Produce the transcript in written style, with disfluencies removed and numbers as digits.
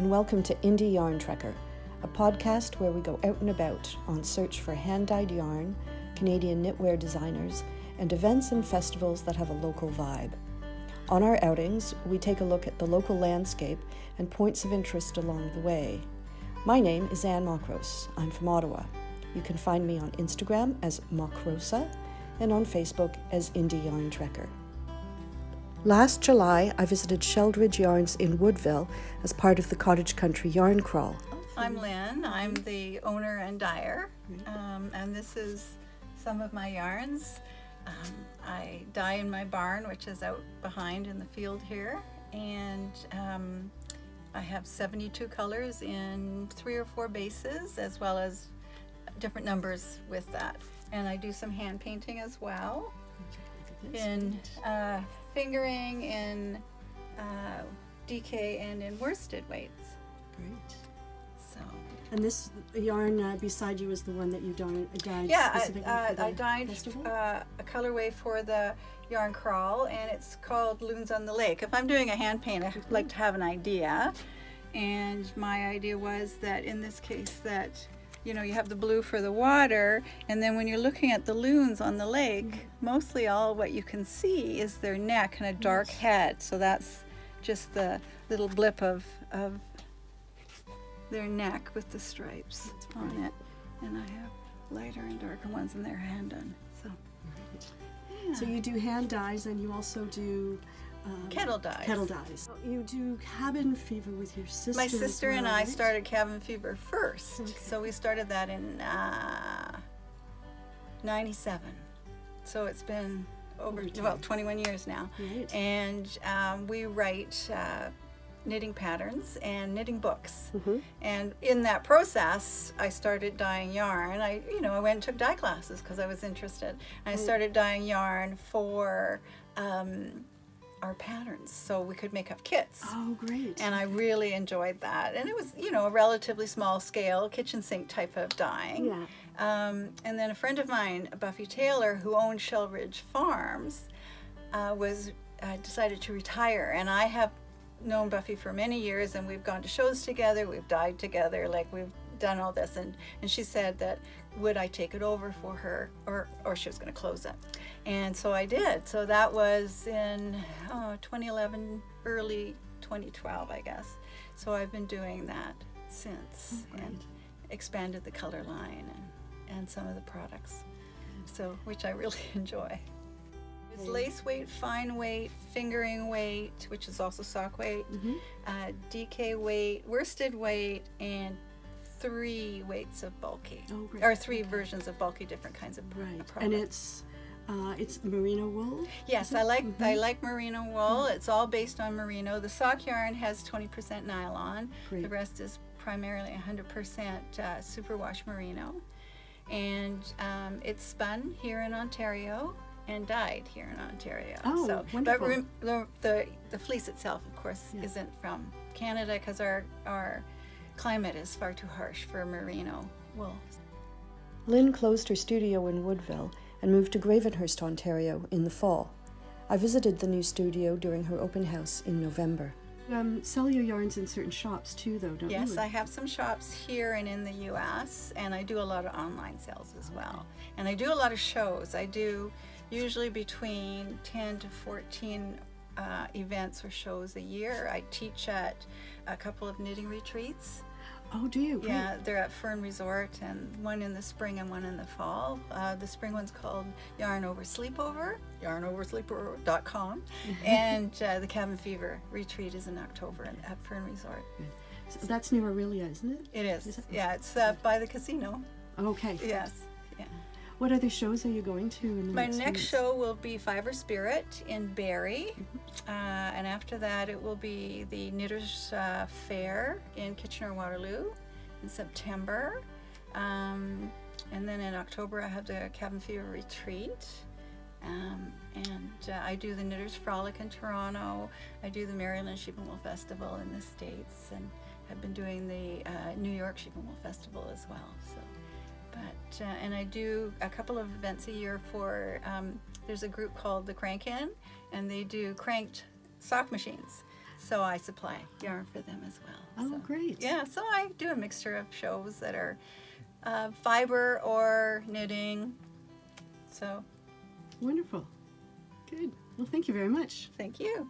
and welcome to Indie Yarn Trekker, a podcast where we go out and about on search for hand-dyed yarn, Canadian knitwear designers, and events and festivals that have a local vibe. On our outings, we take a look at the local landscape and points of interest along the way. My name is Anne Mockros. I'm from Ottawa. You can find me on Instagram as Mockrosa and on Facebook as Indie Yarn Trekker. Last July, I visited Shelridge Yarns in Woodville as part of the Cottage Country Yarn Crawl. I'm Lyn. I'm the owner and dyer, and this is some of my yarns. I dye in my barn, which is out behind in the field here, and I have 72 colors in 3 or 4 bases, as well as different numbers with that. And I do some hand painting as well, in fingering, in DK, and in worsted weights. Great. So. And this yarn beside you is the one that you dyed Yeah, specifically for the I dyed festival? a colorway for the yarn crawl, and it's called Loons on the Lake. If I'm doing a hand paint, I like to have an idea, and my idea was that in this case that you have the blue for the water, and then when you're looking at the loons on the lake, mostly all what you can see is their neck and a dark head. So that's just the little blip of their neck with the stripes on it. And I have lighter and darker ones in their hand done. So, yeah. So you do hand dyes, and you also do kettle dyes. Kettle dyes. You do cabin fever with your sister. My sister and I right? started cabin fever first. Okay. So we started that in 97. So it's been over 21 years now. Right. And we write knitting patterns and knitting books. Mm-hmm. And in that process, I started dyeing yarn. I went and took dye classes because I was interested. And I started dyeing yarn for our patterns, so we could make up kits. Oh, great. And I really enjoyed that. And it was, a relatively small scale, kitchen sink type of dyeing. Yeah. And then a friend of mine, Buffy Taylor, who owned Shelridge Farms, decided to retire. And I have known Buffy for many years, and we've gone to shows together, we've dyed together, like we've done all this. And she said that would I take it over for her, or she was going to close it. And so I did. So that was in 2011, early 2012, I guess. So I've been doing that since, and expanded the color line and some of the products, so which I really enjoy. It's lace weight, fine weight, fingering weight, which is also sock weight, DK weight, worsted weight, and 3 weights of bulky. Oh, great. Or 3 versions of bulky, different kinds of products. And it's merino wool? Yes, I like merino wool. It's all based on merino. The sock yarn has 20% nylon. Great. The rest is primarily 100% superwash merino. And it's spun here in Ontario and dyed here in Ontario. Oh, wonderful. But the fleece itself, of course, isn't from Canada, because our climate is far too harsh for merino wool. Lyn closed her studio in Woodville and moved to Gravenhurst, Ontario in the fall. I visited the new studio during her open house in November. Sell your yarns in certain shops too, though, don't you? Yes, I have some shops here and in the U.S., and I do a lot of online sales as well. And I do a lot of shows. I do usually between 10 to 14 events or shows a year. I teach at a couple of knitting retreats. Oh, do you? Yeah, they're at Fern Resort, and one in the spring and one in the fall. The spring one's called Yarn Over Sleepover, yarnoversleepover.com, and the Cabin Fever retreat is in October at Fern Resort. So that's near Aurelia, isn't it? It is. Yeah, it's by the casino. Okay. Yes. Yeah. What other shows are you going to? My next show will be Fiber Spirit in Barrie, and after that it will be the Knitters Fair in Kitchener-Waterloo in September, and then in October I have the Cabin Fever Retreat, and I do the Knitters Frolic in Toronto. I do the Maryland Sheep and Wool Festival in the States, and I've been doing the New York Sheep and Wool Festival as well. So. But and I do a couple of events a year for, there's a group called the Crank-In, and they do cranked sock machines. So I supply yarn for them as well. Oh, So, great. yeah, so I do a mixture of shows that are fiber or knitting. So Wonderful. Good. Well, thank you very much. thank you.